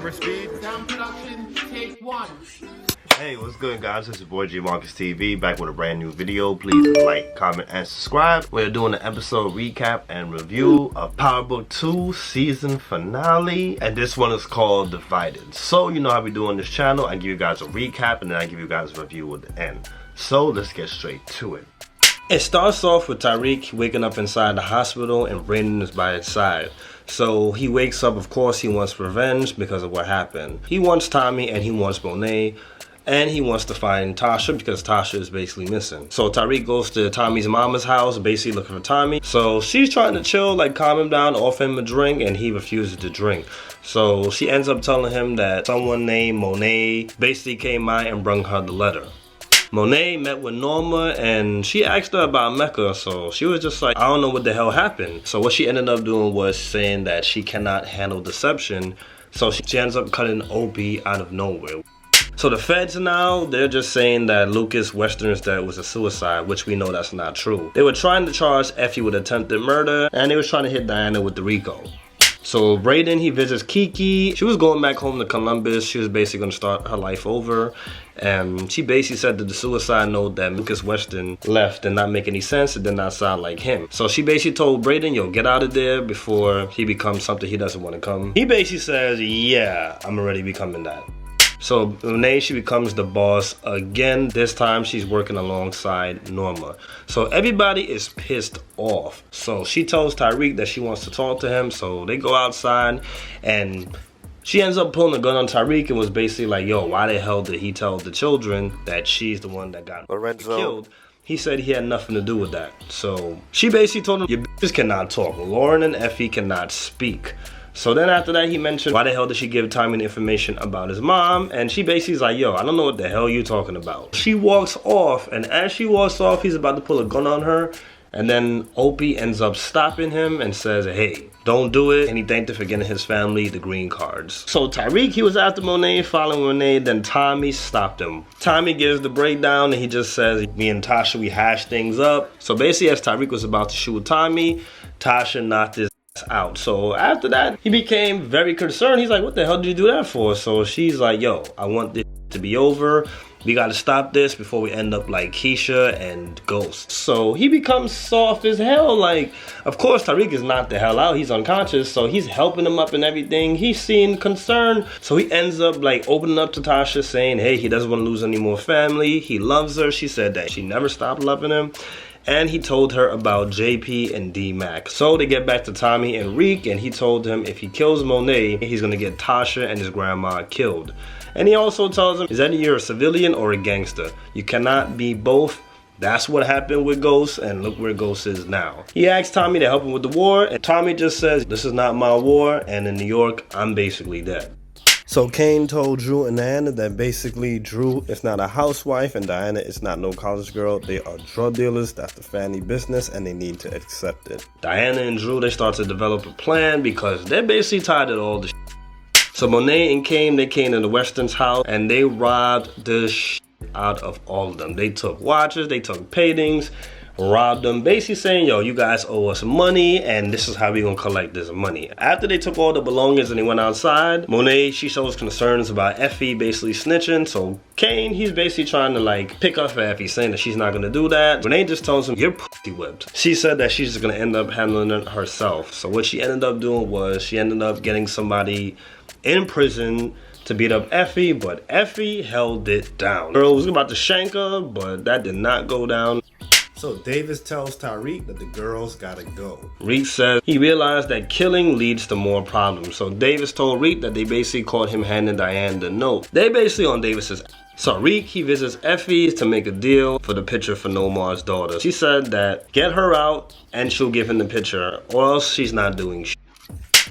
Camera speed. Sound production, take one. Hey, what's good, guys? It's your boy G Marcus TV, back with a brand new video. Please like, comment, and subscribe. We're doing an episode recap and review of Power Book 2 season finale, and this one is called Divided. So you know how we do on this channel. I give you guys a recap and then I give you guys a review at the end. So let's get straight to it. It starts off with Tariq waking up inside the hospital and Brandon is by his side. So he wakes up, of course he wants revenge because of what happened. He wants Tommy and he wants Monet. And he wants to find Tasha because Tasha is basically missing. So Tariq goes to Tommy's mama's house, basically looking for Tommy. So she's trying to chill, like calm him down, offer him a drink, and he refuses to drink. So she ends up telling him that someone named Monet basically came by and brought her the letter. Monet met with Norma and she asked her about Mecca, so she was just like, I don't know what the hell happened. So what she ended up doing was saying that she cannot handle deception, so she ends up cutting Opie out of nowhere. So the feds now, they're just saying that Lucas Western's death was a suicide, which we know that's not true. They were trying to charge Effie with attempted murder, and they were trying to hit Diana with the RICO. So Brayden, he visits Kiki. She was going back home to Columbus. She was basically going to start her life over. And she basically said that the suicide note that Lucas Western left did not make any sense. It did not sound like him. So she basically told Brayden, yo, get out of there before he becomes something he doesn't want to come. He basically says, yeah, I'm already becoming that. So Monet, she becomes the boss again. This time she's working alongside Norma. So everybody is pissed off. So she tells Tariq that she wants to talk to him. So they go outside and she ends up pulling a gun on Tariq and was basically like, yo, why the hell did he tell the children that she's the one that got killed? He said he had nothing to do with that. So she basically told him, your bitches cannot talk. Lauren and Effie cannot speak. So then after that, he mentioned, why the hell did she give Tommy the information about his mom? And she basically is like, yo, I don't know what the hell you're talking about. She walks off, and as she walks off, he's about to pull a gun on her. And then Opie ends up stopping him and says, hey, don't do it. And he thanked her for getting his family the green cards. So Tariq, he was after Monet, following Monet, then Tommy stopped him. Tommy gives the breakdown and he just says, me and Tasha, we hash things up. So basically, as Tariq was about to shoot Tommy, Tasha knocked his out. So after that, he became very concerned. He's like, what the hell did you do that for? So she's like, yo, I want this to be over. We gotta stop this before we end up like Keisha and Ghost. So he becomes soft as hell. Like, of course, Tariq is knocked the hell out. He's unconscious, so he's helping him up and everything. He's seeing concern. So he ends up like opening up to Tasha, saying, hey, he doesn't want to lose any more family. He loves her. She said that she never stopped loving him. And he told her about JP and D-Mac. So they get back to Tommy and Reek, and he told him if he kills Monet, he's gonna get Tasha and his grandma killed. And he also tells him, is that you're a civilian or a gangster? You cannot be both. That's what happened with Ghost, and look where Ghost is now. He asks Tommy to help him with the war, and Tommy just says, this is not my war, and in New York, I'm basically dead. So Kane told Drew and Diana that basically Drew is not a housewife and Diana is not no college girl. They are drug dealers. That's the family business and they need to accept it. Diana and Drew, they start to develop a plan because they're basically tired of all the shit. So Monet and Kane, they came to the Weston's house and they robbed the shit out of all of them. They took watches, they took paintings, robbed them, basically saying, yo, you guys owe us money and this is how we gonna collect this money. After they took all the belongings and they went outside, Monet, she shows concerns about Effie basically snitching. So Kane, he's basically trying to like pick up for Effie, saying that she's not gonna do that. Monet just tells him, you're pussy whipped. She said that she's just gonna end up handling it herself. So what she ended up doing was she ended up getting somebody in prison to beat up Effie, but Effie held it down. Girl was about to shank her, but that did not go down. So Davis tells Tariq that the girls gotta go. Reek says he realized that killing leads to more problems. So Davis told Reek that they basically caught him handing Diane the note. They basically on Davis's. So Reek, he visits Effie to make a deal for the picture for Nomar's daughter. She said that get her out and she'll give him the picture or else she's not doing shit.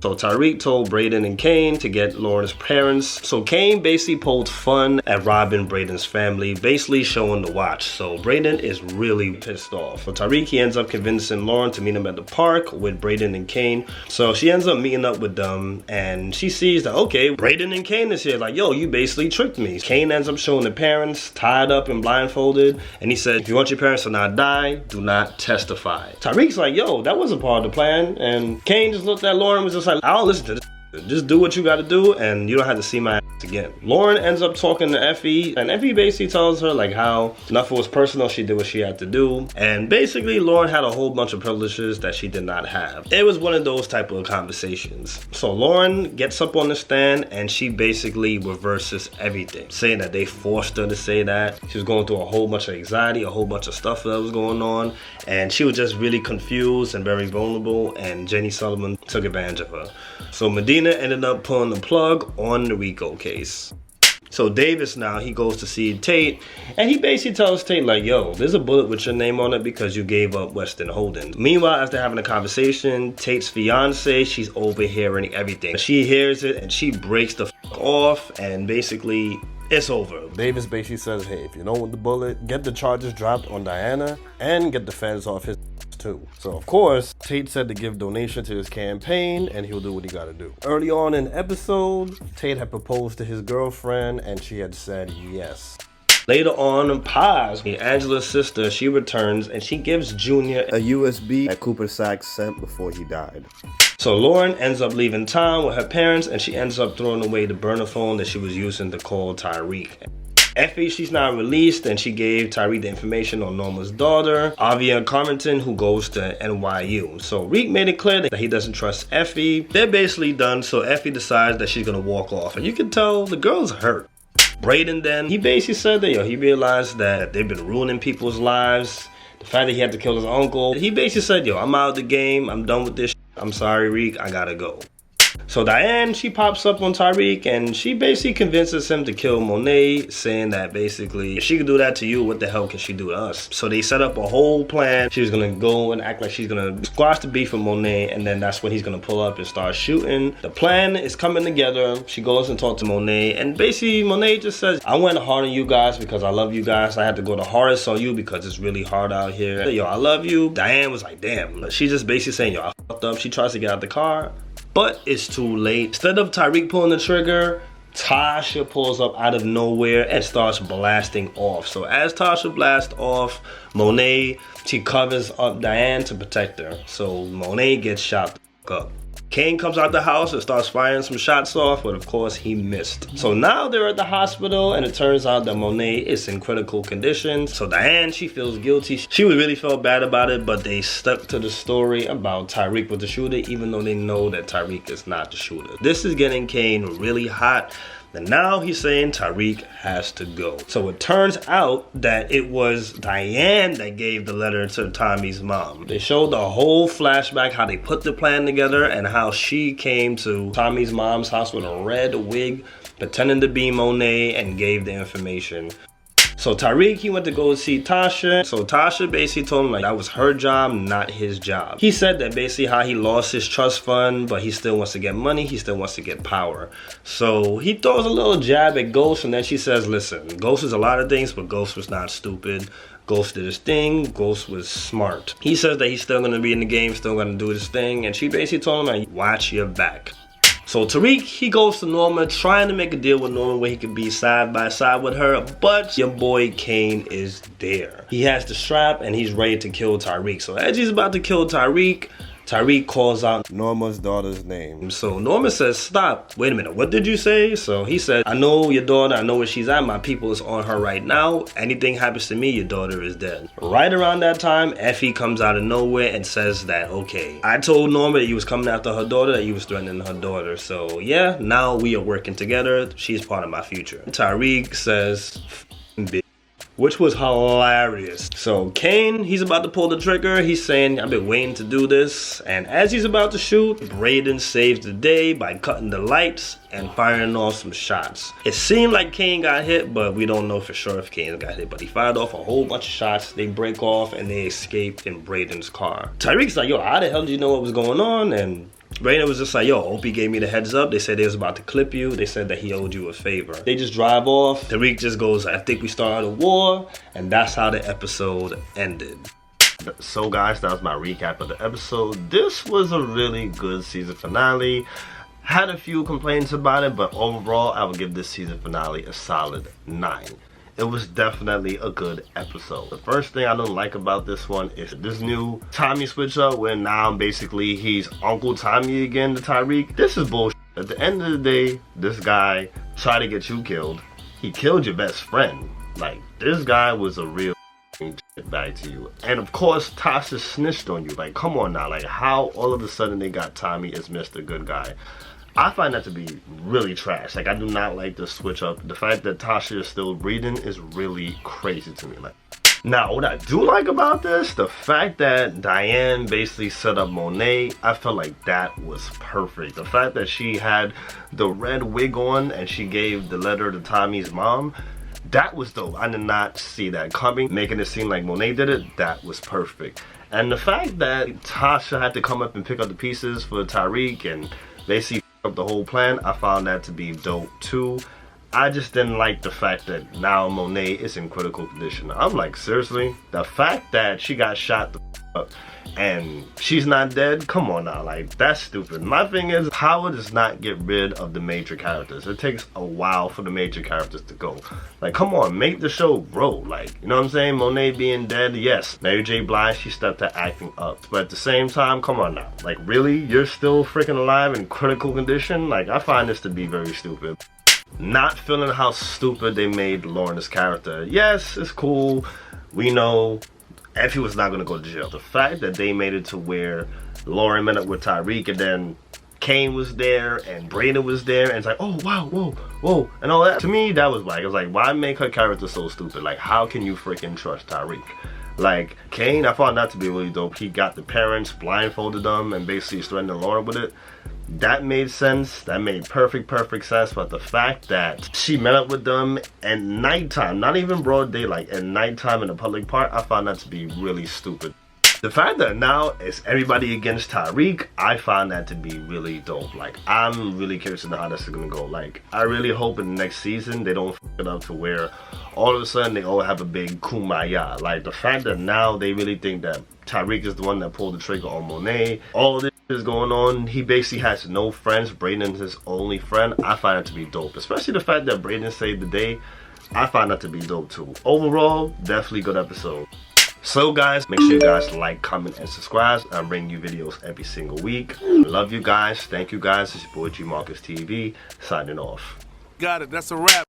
So Tariq told Brayden and Kane to get Lauren's parents. So Kane basically pulled fun at robbing Brayden's family, basically showing the watch. So Brayden is really pissed off. So Tariq, he ends up convincing Lauren to meet him at the park with Brayden and Kane. So she ends up meeting up with them and she sees that, okay, Brayden and Kane is here. Like, yo, you basically tricked me. Kane ends up showing the parents tied up and blindfolded. And he said, if you want your parents to not die, do not testify. Tariq's like, yo, that wasn't part of the plan. And Kane just looked at Lauren and was just like, I don't listen to this. Just do what you gotta do and you don't have to see my ass again. Lauren ends up talking to Effie, and Effie basically tells her like how nothing was personal, she did what she had to do. And basically Lauren had a whole bunch of privileges that she did not have. It was one of those type of conversations. So Lauren gets up on the stand and she basically reverses everything, saying that they forced her to say that. She was going through a whole bunch of anxiety, a whole bunch of stuff that was going on, and she was just really confused and very vulnerable, and Jenny Sullivan took advantage of her. So Medina ended up pulling the plug on the RICO case. So Davis now, he goes to see Tate, and he basically tells Tate like, yo, there's a bullet with your name on it because you gave up Weston Holden. Meanwhile, after having a conversation, Tate's fiance, she's overhearing everything. She hears it and she breaks the off, and basically it's over. Davis basically says, hey, if you don't want the bullet, get the charges dropped on Diana and get the feds off his too. So of course, Tate said to give donation to his campaign and he'll do what he gotta do. Early on in the episode, Tate had proposed to his girlfriend and she had said yes. Later on, Paz, Angela's sister, she returns and she gives Junior a USB that Cooper Sachs sent before he died. So Lauren ends up leaving town with her parents and she ends up throwing away the burner phone that she was using to call Tariq. Effie, she's now released and she gave Tariq the information on Norma's daughter, Avia Carmenton, who goes to NYU. So Reek made it clear that he doesn't trust Effie. They're basically done, so Effie decides that she's gonna walk off. And you can tell the girl's hurt. Braden then, he basically said that, he realized that they've been ruining people's lives. The fact that he had to kill his uncle. He basically said, I'm out of the game, I'm done with this shit. I'm sorry, Reek, I gotta go. So Diane, she pops up on Tariq and she basically convinces him to kill Monet, saying that basically, if she could do that to you, what the hell can she do to us? So they set up a whole plan. She was gonna go and act like she's gonna squash the beef with Monet, and then that's when he's gonna pull up and start shooting. The plan is coming together. She goes and talks to Monet, and basically Monet just says, I went hard on you guys because I love you guys. I had to go the hardest on you because it's really hard out here. I love you. Diane was like, damn. She just basically saying, I fucked up. She tries to get out the car, but it's too late. Instead of Tariq pulling the trigger, Tasha pulls up out of nowhere and starts blasting off. So as Tasha blasts off, Monet, she covers up Diane to protect her. So Monet gets shot the up. Kane comes out the house and starts firing some shots off, but of course he missed. So now they're at the hospital and it turns out that Monet is in critical condition. So Diane, she feels guilty. She really felt bad about it, but they stuck to the story about Tariq was the shooter, even though they know that Tariq is not the shooter. This is getting Kane really hot. And now he's saying Tariq has to go. So it turns out that it was Diane that gave the letter to Tommy's mom. They showed the whole flashback, how they put the plan together and how she came to Tommy's mom's house with a red wig, pretending to be Monet, and gave the information. So Tariq, he went to go see Tasha. So Tasha basically told him like that was her job, not his job. He said that basically how he lost his trust fund, but he still wants to get money, he still wants to get power. So he throws a little jab at Ghost, and then she says, listen, Ghost is a lot of things, but Ghost was not stupid. Ghost did his thing, Ghost was smart. He says that he's still gonna be in the game, still gonna do his thing, and she basically told him like, watch your back. So Tariq, he goes to Norma, trying to make a deal with Norma where he could be side by side with her, but your boy Kane is there. He has the strap and he's ready to kill Tariq. So as he's about to kill Tariq, Tariq calls out Norma's daughter's name. So Norma says, stop. Wait a minute, what did you say? So he said, I know your daughter, I know where she's at. My people is on her right now. Anything happens to me, your daughter is dead. Right around that time, Effie comes out of nowhere and says that, okay, I told Norma that you was coming after her daughter, that you was threatening her daughter. So yeah, now we are working together. She's part of my future. Tariq says, bitch, which was hilarious. So Kane, he's about to pull the trigger. He's saying, I've been waiting to do this. And as he's about to shoot, Braden saves the day by cutting the lights and firing off some shots. It seemed like Kane got hit, but we don't know for sure if Kane got hit. But he fired off a whole bunch of shots. They break off and they escape in Braden's car. Tariq's like, yo, how the hell did you know what was going on? And Braden was just like, yo, Opie gave me the heads up. They said they was about to clip you. They said that he owed you a favor. They just drive off. Tariq just goes, I think we started a war. And that's how the episode ended. So guys, that was my recap of the episode. This was a really good season finale. Had a few complaints about it, but overall, I would give this season finale a solid 9. It was definitely a good episode. The first thing I don't like about this one is this new Tommy switch up where now basically he's Uncle Tommy again to Tariq. This is bullshit. At the end of the day, this guy tried to get you killed. He killed your best friend. Like, this guy was a real back to you. And of course, Tasha snitched on you. Like, come on now. Like, how all of a sudden they got Tommy as Mr. Good Guy? I find that to be really trash. Like, I do not like the switch up. The fact that Tasha is still breathing is really crazy to me. Like, now, what I do like about this, the fact that Diane basically set up Monet, I felt like that was perfect. The fact that she had the red wig on and she gave the letter to Tommy's mom, that was dope. I did not see that coming. Making it seem like Monet did it, that was perfect. And the fact that Tasha had to come up and pick up the pieces for Tariq and basically up the whole plan, I found that to be dope too. I just didn't like the fact that now Monet is in critical condition. I'm like, seriously? The fact that she got shot the up and she's not dead? Come on now, like, that's stupid. My thing is, Power does not get rid of the major characters. It takes a while for the major characters to go. Like, come on, make the show grow. Like, you know what I'm saying? Monet being dead, yes. Mary J. Blige, she stepped her acting up. But at the same time, come on now. Like, really? You're still freaking alive in critical condition? Like, I find this to be very stupid. Not feeling how stupid they made Lawrence's character. Yes, it's cool. We know Effie was not gonna go to jail. The fact that they made it to where Lauren met up with Tariq and then Kane was there and Brayden was there and it's like, oh wow, whoa, whoa, and all that. To me, that was like, it was like, why make her character so stupid? Like, how can you freaking trust Tariq? Like, Kane, I found that to be really dope. He got the parents, blindfolded them, and basically threatened Lauren with it. That made sense. That made perfect sense. But the fact that she met up with them at nighttime, not even broad daylight, at nighttime in a public park, I found that to be really stupid. The fact that now it's everybody against Tariq, I find that to be really dope. Like, I'm really curious to know how this is gonna go. Like, I really hope in the next season they don't f it up to where all of a sudden they all have a big kumbaya. Like, the fact that now they really think that Tariq is the one that pulled the trigger on Monet. All this is going on. He basically has no friends. Brayden's his only friend. I find that to be dope. Especially the fact that Brayden saved the day. I find that to be dope too. Overall, definitely good episode. So guys, make sure you guys like, comment, and subscribe. I'm bringing you videos every single week. Love you guys. Thank you guys. It's your boy G Marcus TV signing off. Got it. That's a wrap.